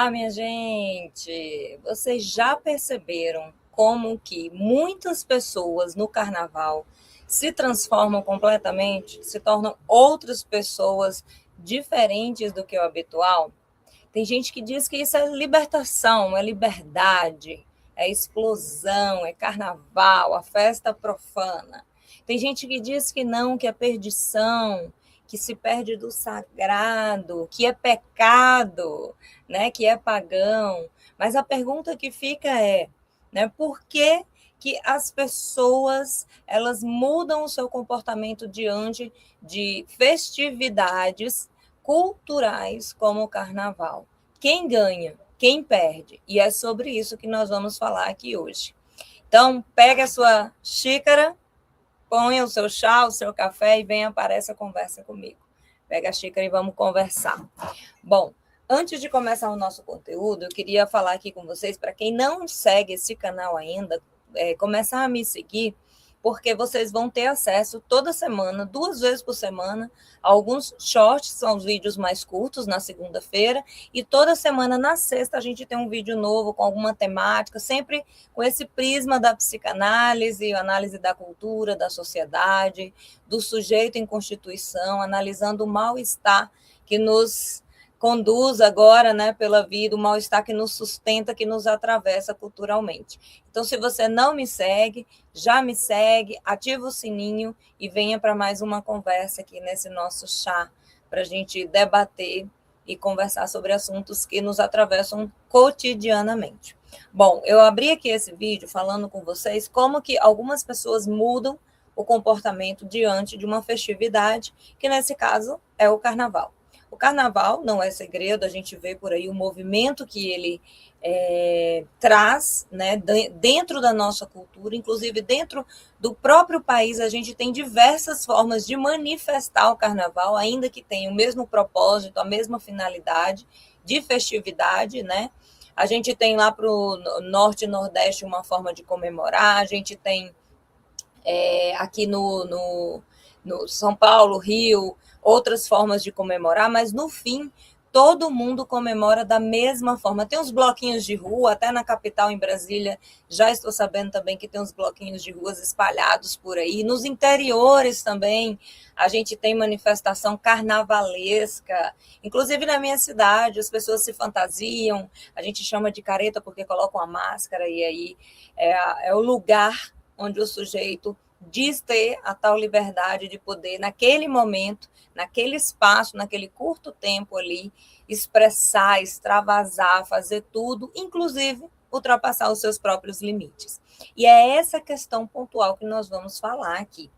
Olá, minha gente! Vocês já perceberam como que muitas pessoas no carnaval se transformam completamente, se tornam outras pessoas diferentes do que o habitual? Tem gente que diz que isso é libertação, é liberdade, é explosão, é carnaval, a festa profana. Tem gente que diz que não, que é perdição, que se perde do sagrado, que é pecado, né, que é pagão. Mas a pergunta que fica é, né, por que que as pessoas elas mudam o seu comportamento diante de festividades culturais como o carnaval? Quem ganha? Quem perde? E é sobre isso que nós vamos falar aqui hoje. Então, pegue a sua xícara, ponha o seu chá, o seu café e venha para essa conversa comigo. Pega a xícara e vamos conversar. Bom, antes de começar o nosso conteúdo, eu queria falar aqui com vocês, para quem não segue esse canal ainda, começar a me seguir, porque vocês vão ter acesso toda semana, 2 vezes por semana, a alguns shorts, são os vídeos mais curtos, na segunda-feira, e toda semana, na sexta, a gente tem um vídeo novo com alguma temática, sempre com esse prisma da psicanálise, análise da cultura, da sociedade, do sujeito em constituição, analisando o mal-estar que nos conduz agora, né, pela vida, o mal-estar que nos sustenta, que nos atravessa culturalmente. Então, se você não me segue, já me segue, ativa o sininho e venha para mais uma conversa aqui nesse nosso chá, para a gente debater e conversar sobre assuntos que nos atravessam cotidianamente. Bom, eu abri aqui esse vídeo falando com vocês como que algumas pessoas mudam o comportamento diante de uma festividade, que nesse caso é o carnaval. O carnaval não é segredo, a gente vê por aí o movimento que ele traz, né, dentro da nossa cultura, inclusive dentro do próprio país, a gente tem diversas formas de manifestar o carnaval, ainda que tenha o mesmo propósito, a mesma finalidade de festividade, né? A gente tem lá para o norte e nordeste uma forma de comemorar, a gente tem aqui no São Paulo, Rio, outras formas de comemorar, mas no fim todo mundo comemora da mesma forma. Tem uns bloquinhos de rua, até na capital, em Brasília, já estou sabendo também que tem uns bloquinhos de ruas espalhados por aí. Nos interiores também, a gente tem manifestação carnavalesca. Inclusive na minha cidade, as pessoas se fantasiam, a gente chama de careta porque colocam a máscara, e aí é o lugar onde o sujeito diz ter a tal liberdade de poder, naquele momento, naquele espaço, naquele curto tempo ali, expressar, extravasar, fazer tudo, inclusive ultrapassar os seus próprios limites. E é essa questão pontual que nós vamos falar aqui.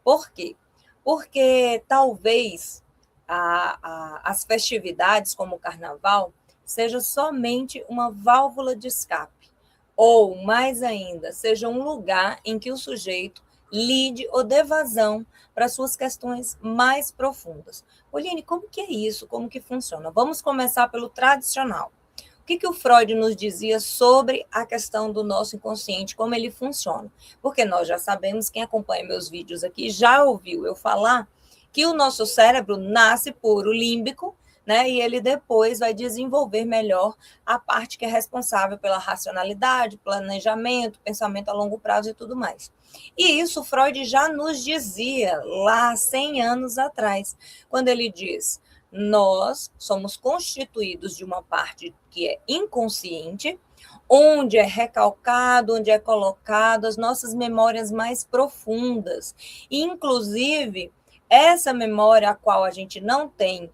Por quê? Porque talvez as festividades, como o carnaval, seja somente uma válvula de escape, ou, mais ainda, seja um lugar em que o sujeito lide ou dê vazão para suas questões mais profundas. Oline, como que é isso? Como que funciona? Vamos começar pelo tradicional. O que o Freud nos dizia sobre a questão do nosso inconsciente, como ele funciona? Porque nós já sabemos, quem acompanha meus vídeos aqui já ouviu eu falar que o nosso cérebro nasce puro límbico, né? E ele depois vai desenvolver melhor a parte que é responsável pela racionalidade, planejamento, pensamento a longo prazo e tudo mais. E isso Freud já nos dizia lá 100 anos atrás, quando ele diz: nós somos constituídos de uma parte que é inconsciente, onde é recalcado, onde é colocado as nossas memórias mais profundas. Inclusive, essa memória a qual a gente não tem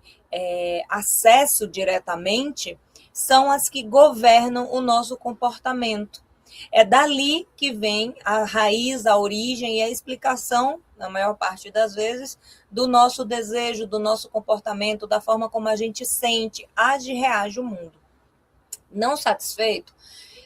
acesso diretamente, são as que governam o nosso comportamento. É dali que vem a raiz, a origem e a explicação, na maior parte das vezes, do nosso desejo, do nosso comportamento, da forma como a gente sente, age e reage o mundo. Não satisfeito,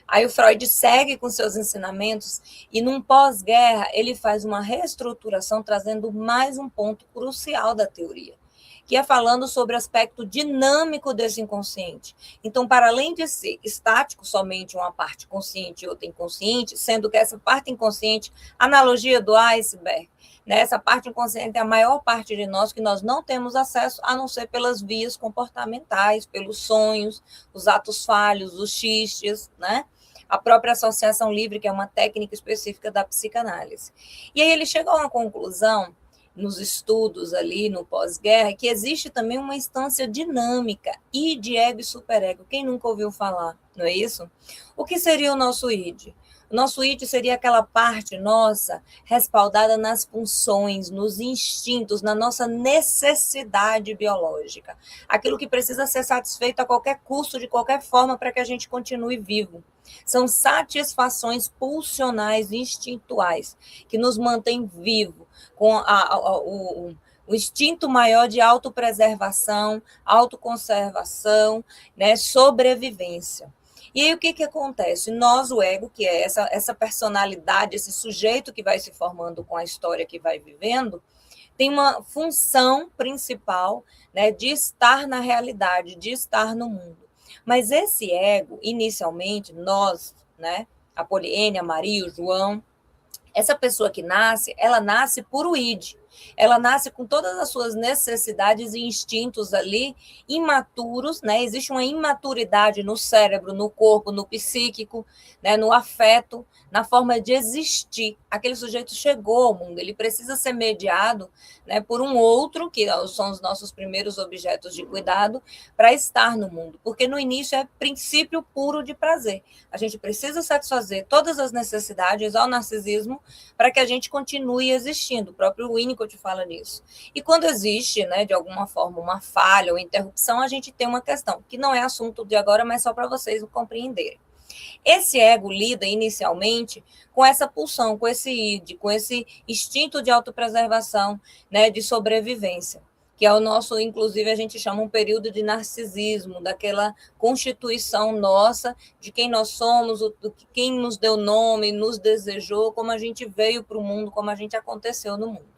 aí o Freud segue com seus ensinamentos e, num pós-guerra, ele faz uma reestruturação, trazendo mais um ponto crucial da teoria. que é falando sobre o aspecto dinâmico desse inconsciente. Então, para além de ser estático, somente uma parte consciente e outra inconsciente, sendo que essa parte inconsciente, analogia do iceberg, né, essa parte inconsciente é a maior parte de nós que nós não temos acesso, a não ser pelas vias comportamentais, pelos sonhos, os atos falhos, os xistes, né? A própria associação livre, que é uma técnica específica da psicanálise. E aí ele chega a uma conclusão, nos estudos ali, no pós-guerra, que existe também uma instância dinâmica, id, ego e superego. Quem nunca ouviu falar, não é isso? O que seria o nosso id? O nosso id seria aquela parte nossa respaldada nas funções, nos instintos, na nossa necessidade biológica. Aquilo que precisa ser satisfeito a qualquer custo, de qualquer forma, para que a gente continue vivo. São satisfações pulsionais instintuais que nos mantêm vivos, com o instinto maior de autopreservação, autoconservação, né, sobrevivência. E aí o que acontece? Nós, o ego, que é essa personalidade, esse sujeito que vai se formando com a história que vai vivendo, tem uma função principal, né, de estar na realidade, de estar no mundo. Mas esse ego, inicialmente, nós, né, a Poliene, a Maria, o João, essa pessoa que nasce, ela nasce por o id. Ela nasce com todas as suas necessidades e instintos ali imaturos, né? Existe uma imaturidade no cérebro, no corpo, no psíquico, né? No afeto, na forma de existir. Aquele sujeito chegou ao mundo, ele precisa ser mediado, né, por um outro, que são os nossos primeiros objetos de cuidado, para estar no mundo. Porque no início é princípio puro de prazer. A gente precisa satisfazer todas as necessidades ao narcisismo para que a gente continue existindo. O próprio Winnicott fala nisso. E quando existe, né, de alguma forma, uma falha ou interrupção, a gente tem uma questão, que não é assunto de agora, mas só para vocês compreenderem. Esse ego lida inicialmente com essa pulsão, com esse id, com esse instinto de autopreservação, né, de sobrevivência, que é o nosso, inclusive a gente chama um período de narcisismo, daquela constituição nossa de quem nós somos, quem nos deu nome, nos desejou, como a gente veio para o mundo, como a gente aconteceu no mundo.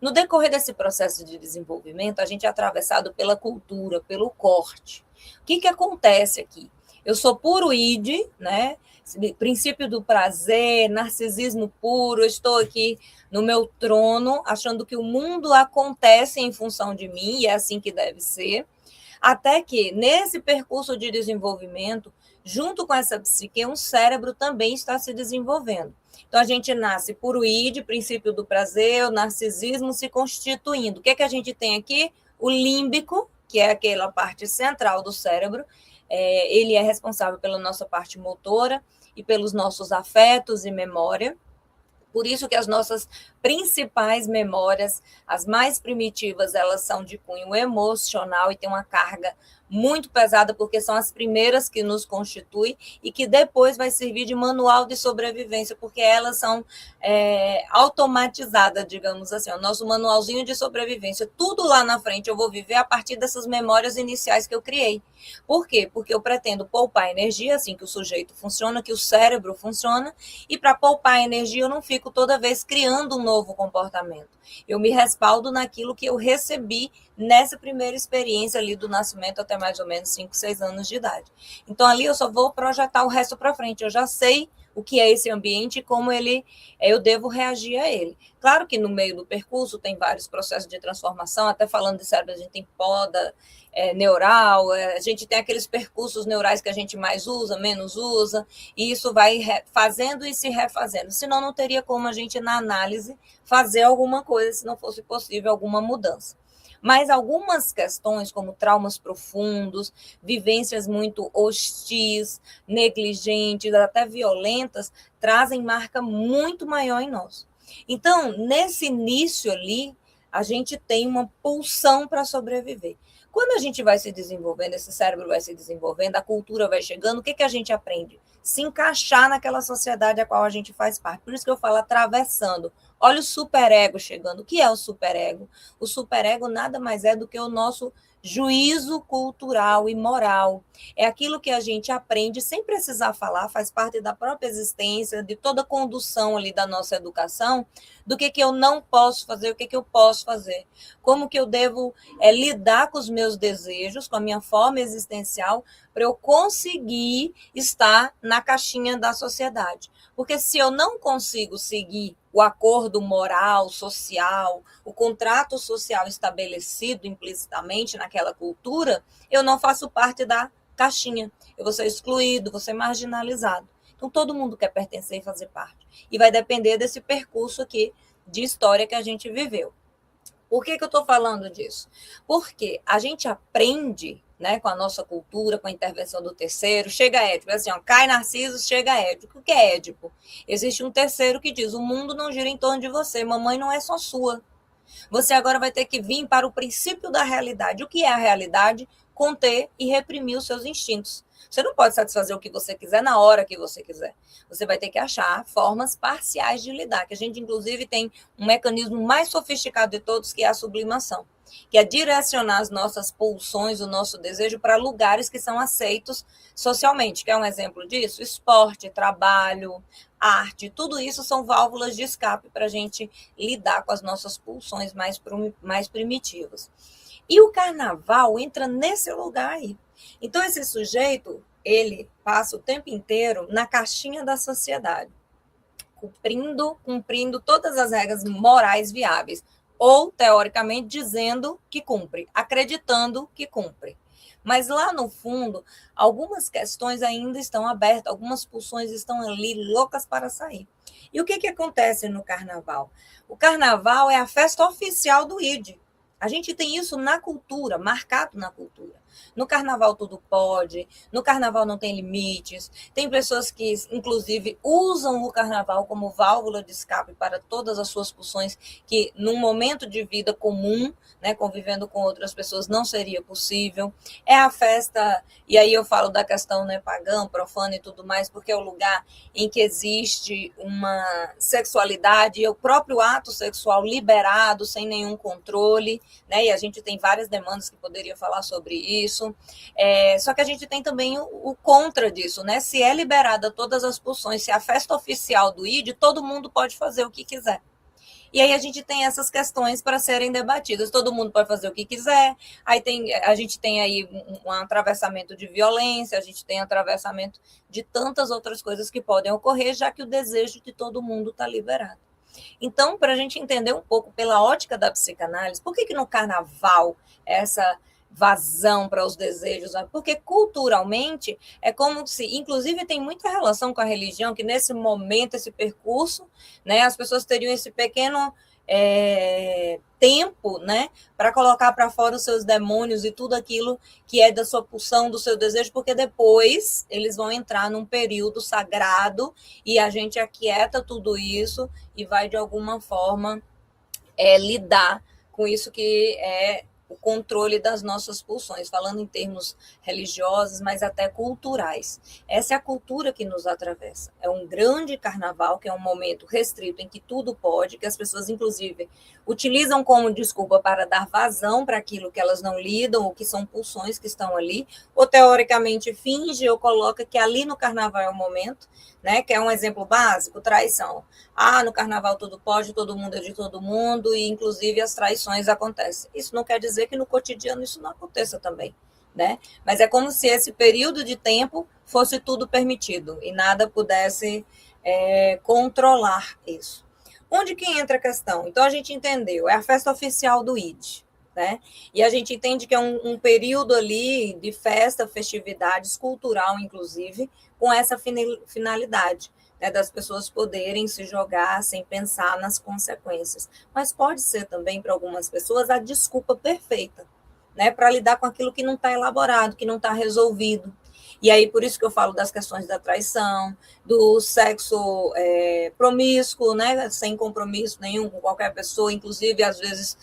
No decorrer desse processo de desenvolvimento, a gente é atravessado pela cultura, pelo corte. O que acontece aqui? Eu sou puro id, né? Princípio do prazer, narcisismo puro, eu estou aqui no meu trono, achando que o mundo acontece em função de mim, e é assim que deve ser, até que, nesse percurso de desenvolvimento, junto com essa psique, um cérebro também está se desenvolvendo. Então, a gente nasce puro id, princípio do prazer, o narcisismo se constituindo. O que a gente tem aqui? O límbico, que é aquela parte central do cérebro, ele é responsável pela nossa parte motora e pelos nossos afetos e memória. Por isso que as nossas principais memórias, as mais primitivas, elas são de cunho emocional e tem uma carga muito pesada, porque são as primeiras que nos constituem e que depois vai servir de manual de sobrevivência, porque elas são automatizadas, digamos assim, o nosso manualzinho de sobrevivência. Tudo lá na frente eu vou viver a partir dessas memórias iniciais que eu criei. Por quê? Porque eu pretendo poupar energia, assim que o sujeito funciona, que o cérebro funciona, e para poupar energia eu não fico toda vez criando um novo comportamento. Eu me respaldo naquilo que eu recebi nessa primeira experiência ali do nascimento até mais ou menos 5, 6 anos de idade. Então ali eu só vou projetar o resto para frente, eu já sei o que é esse ambiente e como eu devo reagir a ele. Claro que no meio do percurso tem vários processos de transformação, até falando de cérebro, a gente tem poda neural, a gente tem aqueles percursos neurais que a gente mais usa, menos usa, e isso vai fazendo e se refazendo. Senão não teria como a gente, na análise, fazer alguma coisa, se não fosse possível alguma mudança. Mas algumas questões, como traumas profundos, vivências muito hostis, negligentes, até violentas, trazem marca muito maior em nós. Então, nesse início ali, a gente tem uma pulsão para sobreviver. Quando a gente vai se desenvolvendo, esse cérebro vai se desenvolvendo, a cultura vai chegando, o que a gente aprende? Se encaixar naquela sociedade a qual a gente faz parte. Por isso que eu falo atravessando. Olha o superego chegando. O que é o superego? O superego nada mais é do que o nosso juízo cultural e moral. É aquilo que a gente aprende sem precisar falar, faz parte da própria existência, de toda a condução ali da nossa educação, do que eu não posso fazer, o que eu posso fazer. Como que eu devo lidar com os meus desejos, com a minha forma existencial, para eu conseguir estar na caixinha da sociedade. Porque se eu não consigo seguir o acordo moral, social, o contrato social estabelecido implicitamente naquela cultura, eu não faço parte da caixinha. Eu vou ser excluído, vou ser marginalizado. Então, todo mundo quer pertencer e fazer parte. E vai depender desse percurso aqui de história que a gente viveu. Por que eu estou falando disso? Porque a gente aprende, né, com a nossa cultura, com a intervenção do terceiro, chega Édipo, assim, ó, cai Narciso, chega Édipo. O que é Édipo? Existe um terceiro que diz, o mundo não gira em torno de você, mamãe não é só sua. Você agora vai ter que vir para o princípio da realidade. O que é a realidade? Conter e reprimir os seus instintos. Você não pode satisfazer o que você quiser na hora que você quiser. Você vai ter que achar formas parciais de lidar, que a gente, inclusive, tem um mecanismo mais sofisticado de todos, que é a sublimação, que é direcionar as nossas pulsões, o nosso desejo para lugares que são aceitos socialmente. Quer um exemplo disso? Esporte, trabalho, arte, tudo isso são válvulas de escape para a gente lidar com as nossas pulsões mais primitivas. E o carnaval entra nesse lugar aí. Então, esse sujeito, ele passa o tempo inteiro na caixinha da sociedade, cumprindo todas as regras morais viáveis, ou, teoricamente, dizendo que cumpre, acreditando que cumpre. Mas lá no fundo, algumas questões ainda estão abertas, algumas pulsões estão ali loucas para sair. E o que acontece no carnaval? O carnaval é a festa oficial do ID. A gente tem isso na cultura, marcado na cultura. No carnaval tudo pode, no carnaval não tem limites. Tem pessoas que, inclusive, usam o carnaval como válvula de escape para todas as suas pulsões, que num momento de vida comum, né, convivendo com outras pessoas, não seria possível. É a festa, e aí eu falo da questão, né, pagã, profana e tudo mais, porque é o lugar em que existe uma sexualidade e o próprio ato sexual liberado, sem nenhum controle, né, e a gente tem várias demandas que poderia falar sobre isso. Só que a gente tem também o contra disso, né? Se é liberada todas as pulsões, se é a festa oficial do ID, todo mundo pode fazer o que quiser. E aí a gente tem essas questões para serem debatidas. Todo mundo pode fazer o que quiser. Aí a gente tem aí um atravessamento de violência, a gente tem atravessamento de tantas outras coisas que podem ocorrer, já que o desejo de todo mundo está liberado. Então, para a gente entender um pouco pela ótica da psicanálise, por que no carnaval essa vazão para os desejos? Porque culturalmente é como se, inclusive tem muita relação com a religião, que nesse momento, esse percurso, né, as pessoas teriam esse pequeno tempo, né, para colocar para fora os seus demônios e tudo aquilo que é da sua pulsão, do seu desejo, porque depois eles vão entrar num período sagrado e a gente aquieta tudo isso e vai de alguma forma lidar com isso que é o controle das nossas pulsões, falando em termos religiosos, mas até culturais. Essa é a cultura que nos atravessa. É um grande carnaval, que é um momento restrito em que tudo pode, que as pessoas, inclusive, utilizam como desculpa para dar vazão para aquilo que elas não lidam, ou que são pulsões que estão ali, ou teoricamente finge ou coloca que ali no carnaval é o momento, né? Que é um exemplo básico, traição. No carnaval tudo pode, todo mundo é de todo mundo, e inclusive as traições acontecem. Isso não quer dizer que no cotidiano isso não aconteça também, né? Mas é como se esse período de tempo fosse tudo permitido e nada pudesse controlar isso. Onde que entra a questão? Então a gente entendeu, é a festa oficial do ID, né? E a gente entende que é um período ali de festa, festividades, cultural inclusive, com essa finalidade, né, das pessoas poderem se jogar sem pensar nas consequências. Mas pode ser também, para algumas pessoas, a desculpa perfeita, né, para lidar com aquilo que não está elaborado, que não está resolvido. E aí, por isso que eu falo das questões da traição, do sexo promíscuo, né, sem compromisso nenhum com qualquer pessoa, inclusive, às vezes,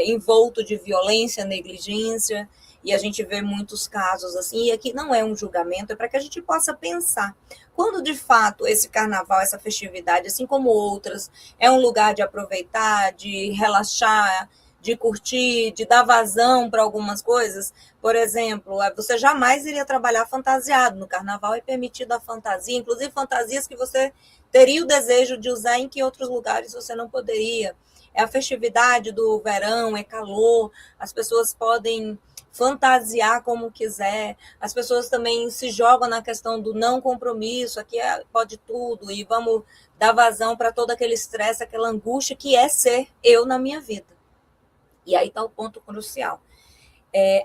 envolto de violência, negligência, e a gente vê muitos casos assim, e aqui não é um julgamento, é para que a gente possa pensar. Quando, de fato, esse carnaval, essa festividade, assim como outras, é um lugar de aproveitar, de relaxar, de curtir, de dar vazão para algumas coisas. Por exemplo, você jamais iria trabalhar fantasiado. No carnaval é permitido a fantasia, inclusive fantasias que você teria o desejo de usar em que outros lugares você não poderia. É a festividade do verão, é calor, as pessoas podem fantasiar como quiser, as pessoas também se jogam na questão do não compromisso, aqui pode tudo, e vamos dar vazão para todo aquele estresse, aquela angústia que é ser eu na minha vida. E aí está o ponto crucial.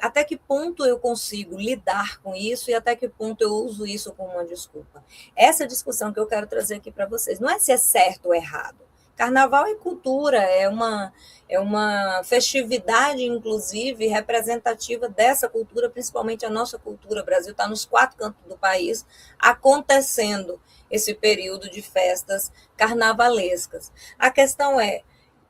Até que ponto eu consigo lidar com isso e até que ponto eu uso isso como uma desculpa? Essa discussão que eu quero trazer aqui para vocês. Não é se é certo ou errado. Carnaval é cultura, é uma festividade, inclusive, representativa dessa cultura, principalmente a nossa cultura. O Brasil está nos 4 cantos do país acontecendo esse período de festas carnavalescas. A questão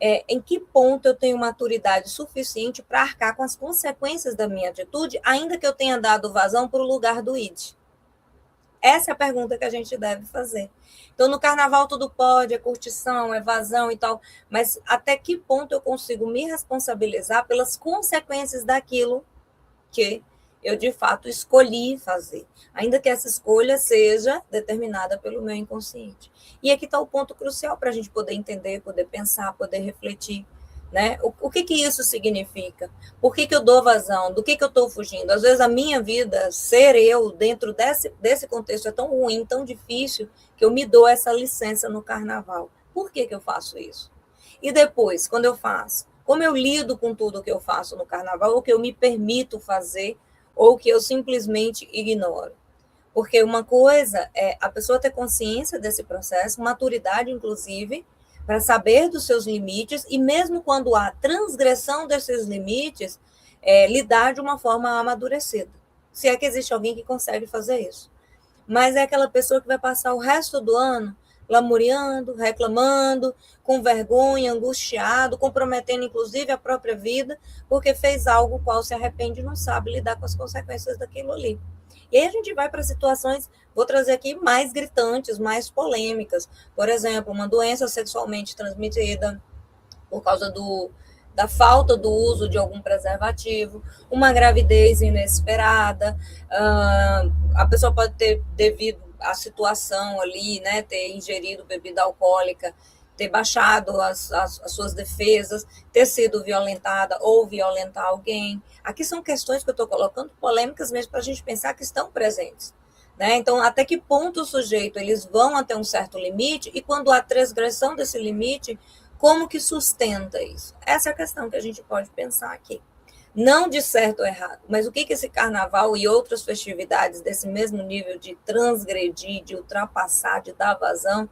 em que ponto eu tenho maturidade suficiente para arcar com as consequências da minha atitude, ainda que eu tenha dado vazão para o lugar do id? Essa é a pergunta que a gente deve fazer. Então, no carnaval tudo pode, é curtição, é vazão e tal, mas até que ponto eu consigo me responsabilizar pelas consequências daquilo que eu, de fato, escolhi fazer, ainda que essa escolha seja determinada pelo meu inconsciente. E aqui está o ponto crucial para a gente poder entender, poder pensar, poder refletir. Né? O que isso significa? Por que eu dou vazão? Do que eu estou fugindo? Às vezes a minha vida, ser eu, dentro desse contexto é tão ruim, tão difícil, que eu me dou essa licença no carnaval. Por que eu faço isso? E depois, quando eu faço, como eu lido com tudo que eu faço no carnaval, ou que eu me permito fazer, ou que eu simplesmente ignoro? Porque uma coisa é a pessoa ter consciência desse processo, maturidade, inclusive, para saber dos seus limites, e mesmo quando há transgressão desses limites, lidar de uma forma amadurecida. Se é que existe alguém que consegue fazer isso. Mas é aquela pessoa que vai passar o resto do ano lamuriando, reclamando, com vergonha, angustiado, comprometendo inclusive a própria vida, porque fez algo qual se arrepende e não sabe lidar com as consequências daquilo ali. E aí a gente vai para situações, vou trazer aqui, mais gritantes, mais polêmicas. Por exemplo, uma doença sexualmente transmitida por causa da falta do uso de algum preservativo, uma gravidez inesperada, a pessoa pode ter, devido à situação ali, né, ter ingerido bebida alcoólica, ter baixado as suas defesas, ter sido violentada ou violentar alguém. Aqui são questões que eu estou colocando polêmicas mesmo para a gente pensar que estão presentes. Né? Então, até que ponto o sujeito, eles vão até um certo limite, e quando há transgressão desse limite, como que sustenta isso? Essa é a questão que a gente pode pensar aqui. Não de certo ou errado, mas o que esse carnaval e outras festividades desse mesmo nível de transgredir, de ultrapassar, de dar vazão,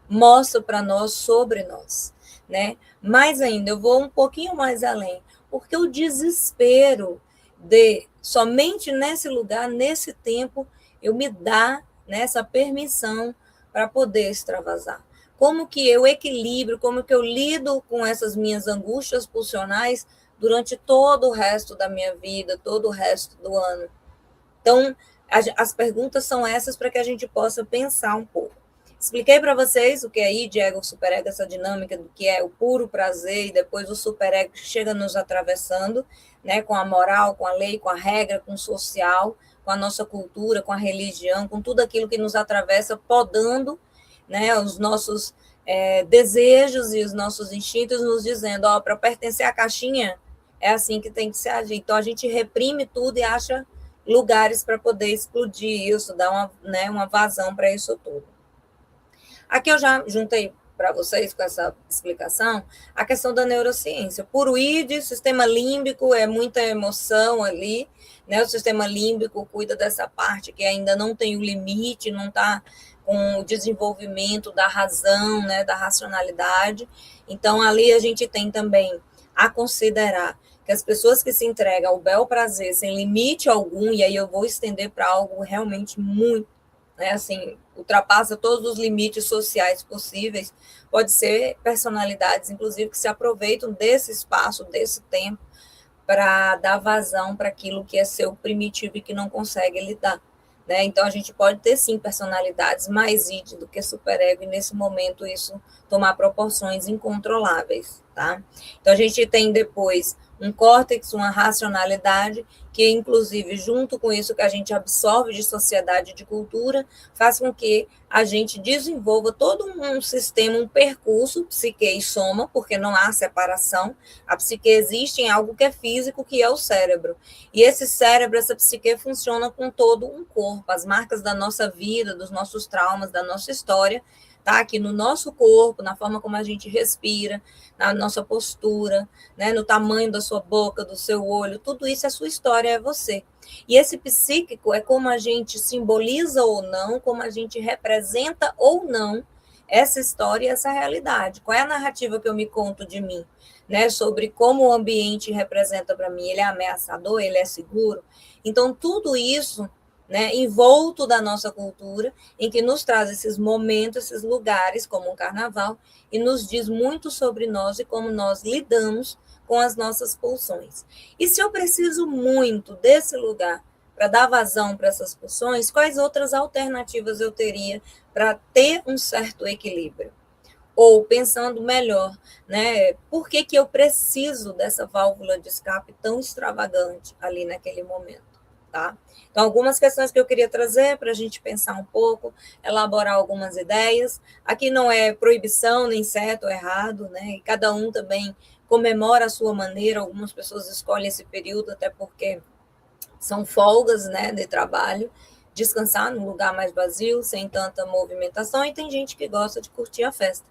mostra para nós sobre nós, né? Mais ainda, eu vou um pouquinho mais além, porque o desespero de somente nesse lugar, nesse tempo, eu me dar, né, essa permissão para poder extravasar. Como que eu equilibro, como que eu lido com essas minhas angústias pulsionais durante todo o resto da minha vida, todo o resto do ano. Então, as perguntas são essas para que a gente possa pensar um pouco. Expliquei para vocês o que é id, ego, superego, essa dinâmica do que é o puro prazer e depois o superego que chega nos atravessando, né, com a moral, com a lei, com a regra, com o social, com a nossa cultura, com a religião, com tudo aquilo que nos atravessa, podando, né, os nossos desejos e os nossos instintos, nos dizendo, para pertencer à caixinha, é assim que tem que se agir. Então, a gente reprime tudo e acha lugares para poder explodir isso, dar uma vazão para isso tudo. Aqui eu já juntei para vocês com essa explicação a questão da neurociência. Puro id, sistema límbico, é muita emoção ali, né? O sistema límbico cuida dessa parte que ainda não tem o limite, não está com o desenvolvimento da razão, né, da racionalidade. Então, ali a gente tem também a considerar que as pessoas que se entregam ao bel prazer sem limite algum, e aí eu vou estender para algo realmente muito, né, assim, ultrapassa todos os limites sociais possíveis, pode ser personalidades, inclusive, que se aproveitam desse espaço, desse tempo, para dar vazão para aquilo que é seu primitivo e que não consegue lidar. né? Então, a gente pode ter, sim, personalidades mais id do que superego, e nesse momento isso tomar proporções incontroláveis, tá? Então, a gente tem depois um córtex, uma racionalidade, que inclusive, junto com isso que a gente absorve de sociedade e de cultura, faz com que a gente desenvolva todo um sistema, um percurso, psique e soma, porque não há separação. A psique existe em algo que é físico, que é o cérebro. E esse cérebro, essa psique, funciona com todo um corpo. As marcas da nossa vida, dos nossos traumas, da nossa história, tá aqui no nosso corpo, na forma como a gente respira, na nossa postura, né, no tamanho da sua boca, do seu olho, tudo isso é sua história, é você. E esse psíquico é como a gente simboliza ou não, como a gente representa ou não essa história e essa realidade. Qual é a narrativa que eu me conto de mim, né, sobre como o ambiente representa para mim? Ele é ameaçador, ele é seguro? Então, tudo isso, né, envolto da nossa cultura, em que nos traz esses momentos, esses lugares, como um carnaval, e nos diz muito sobre nós e como nós lidamos com as nossas pulsões. E se eu preciso muito desse lugar para dar vazão para essas pulsões, quais outras alternativas eu teria para ter um certo equilíbrio? Ou, pensando melhor, né, por que eu preciso dessa válvula de escape tão extravagante ali naquele momento? Tá? Então, algumas questões que eu queria trazer para a gente pensar um pouco, elaborar algumas ideias. Aqui não é proibição, nem certo ou errado, né? E cada um também comemora a sua maneira. Algumas pessoas escolhem esse período até porque são folgas, né, de trabalho, descansar num lugar mais vazio, sem tanta movimentação, e tem gente que gosta de curtir a festa.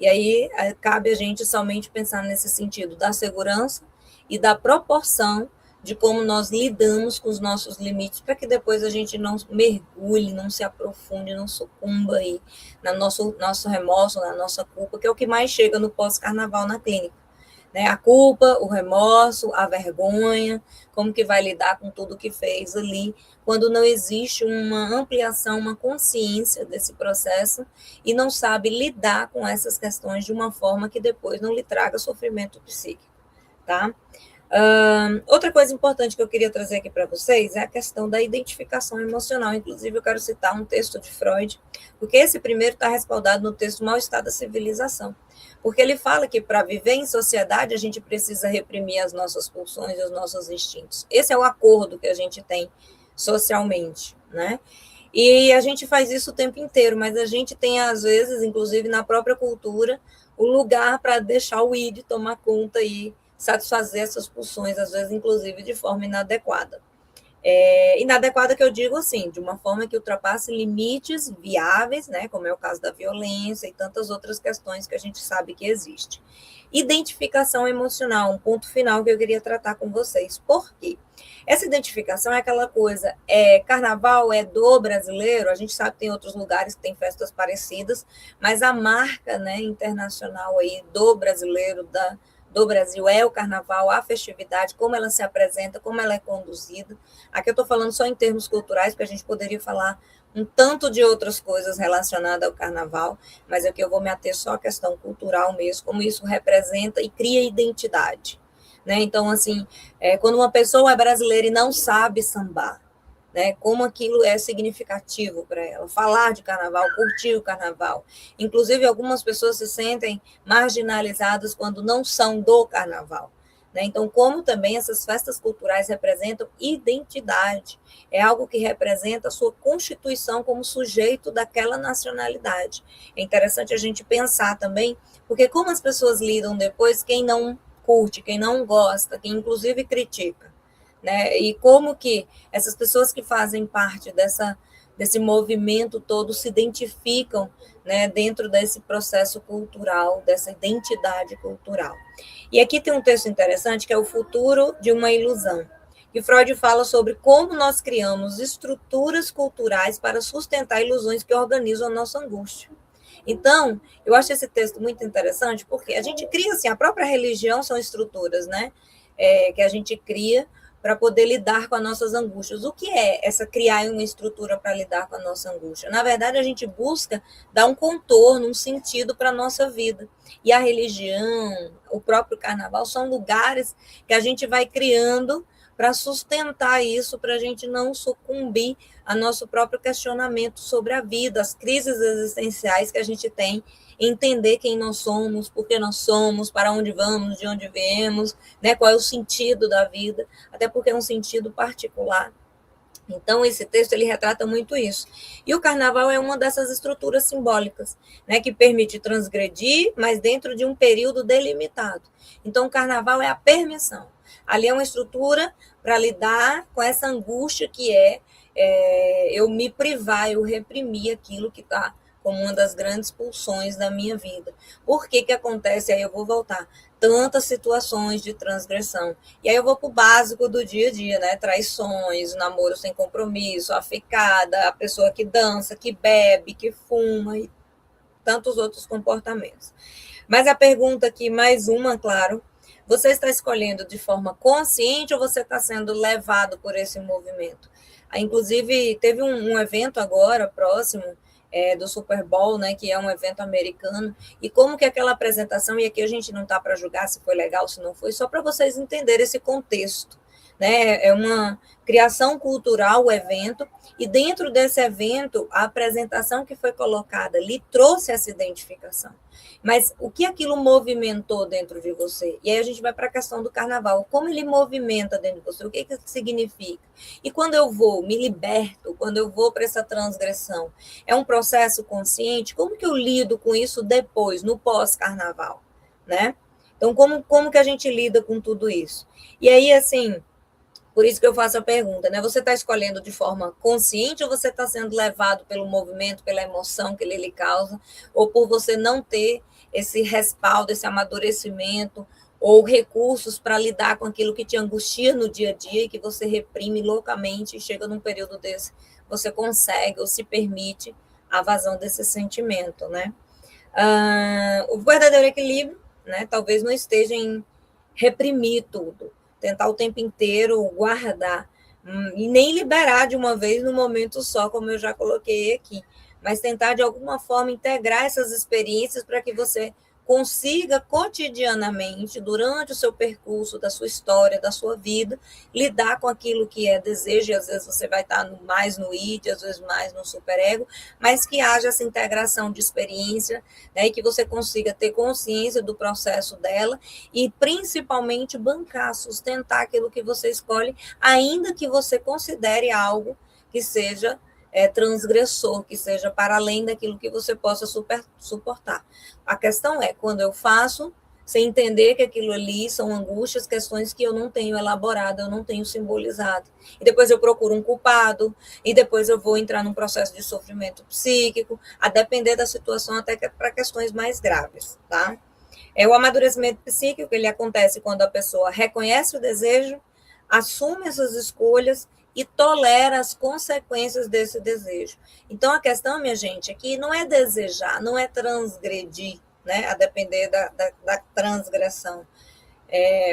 E aí cabe a gente somente pensar nesse sentido da segurança e da proporção de como nós lidamos com os nossos limites, para que depois a gente não mergulhe, não se aprofunde, não sucumba aí no nosso remorso, na nossa culpa, que é o que mais chega no pós-carnaval na clínica. Né? A culpa, o remorso, a vergonha, como que vai lidar com tudo que fez ali, quando não existe uma ampliação, uma consciência desse processo e não sabe lidar com essas questões de uma forma que depois não lhe traga sofrimento psíquico, tá? Outra coisa importante que eu queria trazer aqui para vocês é a questão da identificação emocional. Inclusive, eu quero citar um texto de Freud, porque esse primeiro está respaldado no texto Mal-Estar da Civilização. Porque ele fala que para viver em sociedade, a gente precisa reprimir as nossas pulsões e os nossos instintos. Esse é o acordo que a gente tem socialmente, né? E a gente faz isso o tempo inteiro, mas a gente tem, às vezes, inclusive na própria cultura, o lugar para deixar o id tomar conta e satisfazer essas pulsões, às vezes, inclusive, de forma inadequada. Inadequada que eu digo assim, de uma forma que ultrapasse limites viáveis, né, como é o caso da violência e tantas outras questões que a gente sabe que existe. Identificação emocional, um ponto final que eu queria tratar com vocês. Por quê? Essa identificação é aquela coisa, carnaval é do brasileiro, a gente sabe que tem outros lugares que têm festas parecidas, mas a marca, né, internacional aí do brasileiro, do Brasil é o carnaval, a festividade, como ela se apresenta, como ela é conduzida. Aqui eu estou falando só em termos culturais, porque a gente poderia falar um tanto de outras coisas relacionadas ao carnaval, mas aqui eu vou me ater só à questão cultural mesmo, como isso representa e cria identidade. Né? Então, assim, quando uma pessoa é brasileira e não sabe sambar, né, como aquilo é significativo para ela, falar de carnaval, curtir o carnaval. Inclusive, algumas pessoas se sentem marginalizadas quando não são do carnaval. Né? Então, como também essas festas culturais representam identidade, é algo que representa a sua constituição como sujeito daquela nacionalidade. É interessante a gente pensar também, porque como as pessoas lidam depois, quem não curte, quem não gosta, quem inclusive critica. Né? E como que essas pessoas que fazem parte desse movimento todo se identificam, né, dentro desse processo cultural, dessa identidade cultural. E aqui tem um texto interessante que é O Futuro de uma Ilusão, que Freud fala sobre como nós criamos estruturas culturais para sustentar ilusões que organizam a nossa angústia. Então, eu acho esse texto muito interessante, porque a gente cria, assim, a própria religião são estruturas, né, que a gente cria para poder lidar com as nossas angústias. O que é essa criar uma estrutura para lidar com a nossa angústia? Na verdade, a gente busca dar um contorno, um sentido para a nossa vida. E a religião, o próprio carnaval, são lugares que a gente vai criando para sustentar isso, para a gente não sucumbir a nosso próprio questionamento sobre a vida, as crises existenciais que a gente tem, entender quem nós somos, por que nós somos, para onde vamos, de onde viemos, né, qual é o sentido da vida, até porque é um sentido particular. Então, esse texto ele retrata muito isso. E o carnaval é uma dessas estruturas simbólicas, né, que permite transgredir, mas dentro de um período delimitado. Então, o carnaval é a permissão. Ali é uma estrutura para lidar com essa angústia que eu me privar, eu reprimir aquilo que está como uma das grandes pulsões da minha vida. Por que acontece? Aí eu vou voltar. Tantas situações de transgressão. E aí eu vou para o básico do dia a dia, né? Traições, namoro sem compromisso, a ficada, a pessoa que dança, que bebe, que fuma e tantos outros comportamentos. Mas a pergunta aqui, mais uma, claro, você está escolhendo de forma consciente ou você está sendo levado por esse movimento? Inclusive, teve um evento agora, próximo, do Super Bowl, né, que é um evento americano, e como que aquela apresentação, e aqui a gente não está para julgar se foi legal, se não foi, só para vocês entenderem esse contexto, né, é uma criação cultural o evento, e dentro desse evento, a apresentação que foi colocada ali trouxe essa identificação. Mas o que aquilo movimentou dentro de você? E aí a gente vai para a questão do carnaval. Como ele movimenta dentro de você? O que significa? E quando eu vou, me liberto, quando eu vou para essa transgressão, é um processo consciente? Como que eu lido com isso depois, no pós-carnaval? Né? Então, como que a gente lida com tudo isso? E aí, assim, por isso que eu faço a pergunta, né? Você está escolhendo de forma consciente ou você está sendo levado pelo movimento, pela emoção que ele lhe causa, ou por você não ter esse respaldo, esse amadurecimento, ou recursos para lidar com aquilo que te angustia no dia a dia e que você reprime loucamente e chega num período desse, você consegue ou se permite a vazão desse sentimento, né? O verdadeiro equilíbrio, né? Talvez não esteja em reprimir tudo, tentar o tempo inteiro guardar, e nem liberar de uma vez no momento só, como eu já coloquei aqui, mas tentar de alguma forma integrar essas experiências para que você consiga cotidianamente, durante o seu percurso, da sua história, da sua vida, lidar com aquilo que é desejo, e às vezes você vai estar mais no id, às vezes mais no superego, mas que haja essa integração de experiência, né, e que você consiga ter consciência do processo dela e principalmente bancar, sustentar aquilo que você escolhe, ainda que você considere algo que seja transgressor, que seja para além daquilo que você possa suportar. A questão é, quando eu faço, sem entender que aquilo ali são angústias, questões que eu não tenho elaborado, eu não tenho simbolizado. E depois eu procuro um culpado, e depois eu vou entrar num processo de sofrimento psíquico, a depender da situação, até para questões mais graves, tá? O amadurecimento psíquico, ele acontece quando a pessoa reconhece o desejo, assume essas escolhas e tolera as consequências desse desejo. Então, a questão, minha gente, aqui não é desejar, não é transgredir, né, a depender da transgressão,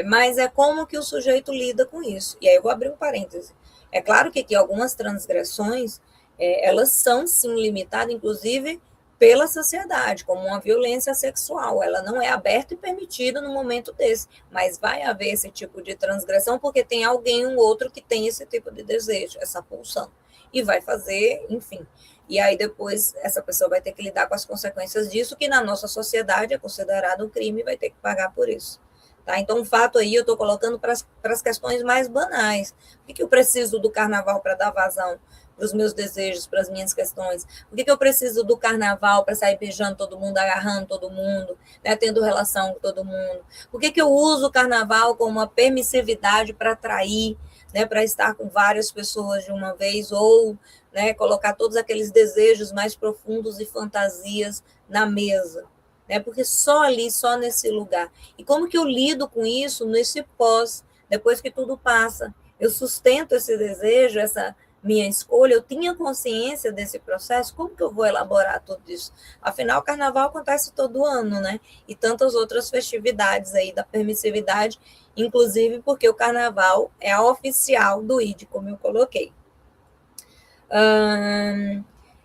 mas é como que o sujeito lida com isso. E aí eu vou abrir um parêntese. É claro que aqui algumas transgressões, elas são, sim, limitadas, inclusive pela sociedade, como uma violência sexual. Ela não é aberta e permitida no momento desse, mas vai haver esse tipo de transgressão porque tem alguém, um outro, que tem esse tipo de desejo, essa pulsão, e vai fazer, enfim. E aí depois essa pessoa vai ter que lidar com as consequências disso, que na nossa sociedade é considerado um crime e vai ter que pagar por isso. Tá? Então, o fato aí eu estou colocando para as questões mais banais. Por que eu preciso do carnaval para dar vazão para os meus desejos, para as minhas questões? Por que eu preciso do carnaval para sair beijando todo mundo, agarrando todo mundo, né, tendo relação com todo mundo? Por que eu uso o carnaval como uma permissividade para atrair, né, para estar com várias pessoas de uma vez, ou, né, colocar todos aqueles desejos mais profundos e fantasias na mesa? Né, porque só ali, só nesse lugar. E como que eu lido com isso nesse pós, depois que tudo passa? Eu sustento esse desejo, essa minha escolha, eu tinha consciência desse processo, como que eu vou elaborar tudo isso? Afinal, o carnaval acontece todo ano, né? E tantas outras festividades aí da permissividade, inclusive porque o carnaval é a oficial do id, como eu coloquei.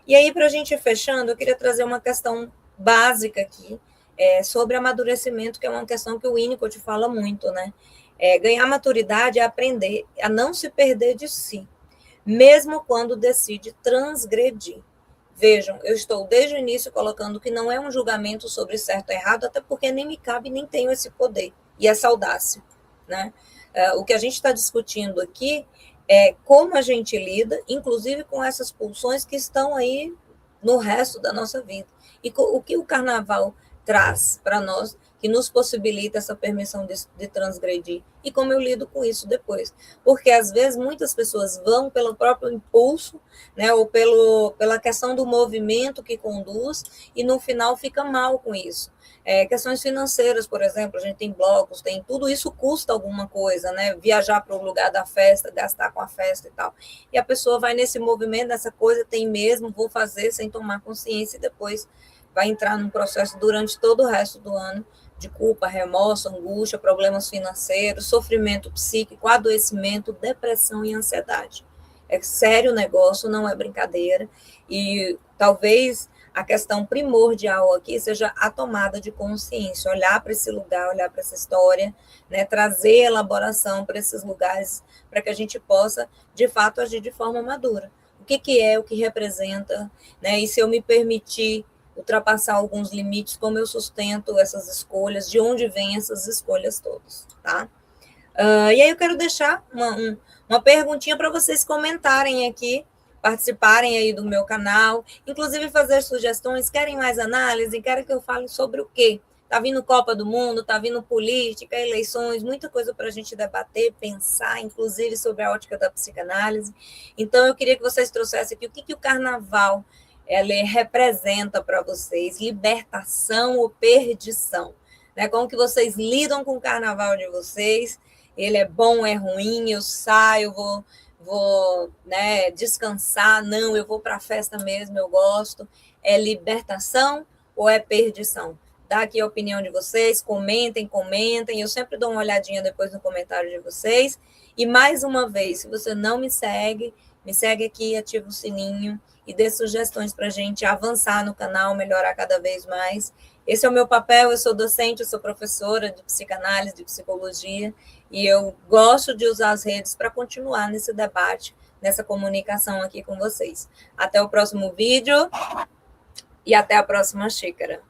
E aí, para a gente ir fechando, eu queria trazer uma questão básica aqui, sobre amadurecimento, que é uma questão que o Winnicott fala muito, né? Ganhar maturidade é aprender a não se perder de si, mesmo quando decide transgredir. Vejam, eu estou desde o início colocando que não é um julgamento sobre certo ou errado, até porque nem me cabe, nem tenho esse poder e essa audácia, né? O que a gente está discutindo aqui é como a gente lida, inclusive com essas pulsões que estão aí no resto da nossa vida. E o que o carnaval traz para nós, que nos possibilita essa permissão de transgredir. E como eu lido com isso depois. Porque, às vezes, muitas pessoas vão pelo próprio impulso, né, ou pela questão do movimento que conduz, e no final fica mal com isso. Questões financeiras, por exemplo, a gente tem blocos, tem tudo isso custa alguma coisa, né? Viajar para o lugar da festa, gastar com a festa e tal. E a pessoa vai nesse movimento, nessa coisa, tem mesmo, vou fazer sem tomar consciência e depois vai entrar num processo durante todo o resto do ano de culpa, remorso, angústia, problemas financeiros, sofrimento psíquico, adoecimento, depressão e ansiedade. É sério o negócio, não é brincadeira, e talvez a questão primordial aqui seja a tomada de consciência, olhar para esse lugar, olhar para essa história, né, trazer elaboração para esses lugares, para que a gente possa, de fato, agir de forma madura. O que é, o que representa, né, e se eu me permitir ultrapassar alguns limites, como eu sustento essas escolhas, de onde vêm essas escolhas todas, tá? E aí eu quero deixar uma perguntinha para vocês comentarem aqui, participarem aí do meu canal, inclusive fazer sugestões, querem mais análise, querem que eu fale sobre o quê? Tá vindo Copa do Mundo, tá vindo política, eleições, muita coisa para a gente debater, pensar, inclusive sobre a ótica da psicanálise. Então eu queria que vocês trouxessem aqui o que o carnaval ele representa para vocês, libertação ou perdição, né? Como que vocês lidam com o carnaval de vocês? Ele é bom, é ruim? Eu saio, vou né, descansar? Não, eu vou para a festa mesmo, eu gosto. É libertação ou é perdição? Dá aqui a opinião de vocês, comentem. Eu sempre dou uma olhadinha depois no comentário de vocês. E mais uma vez, se você não me segue aqui, ativa o sininho e dê sugestões para a gente avançar no canal, melhorar cada vez mais. Esse é o meu papel, eu sou docente, eu sou professora de psicanálise, de psicologia, e eu gosto de usar as redes para continuar nesse debate, nessa comunicação aqui com vocês. Até o próximo vídeo e até a próxima xícara.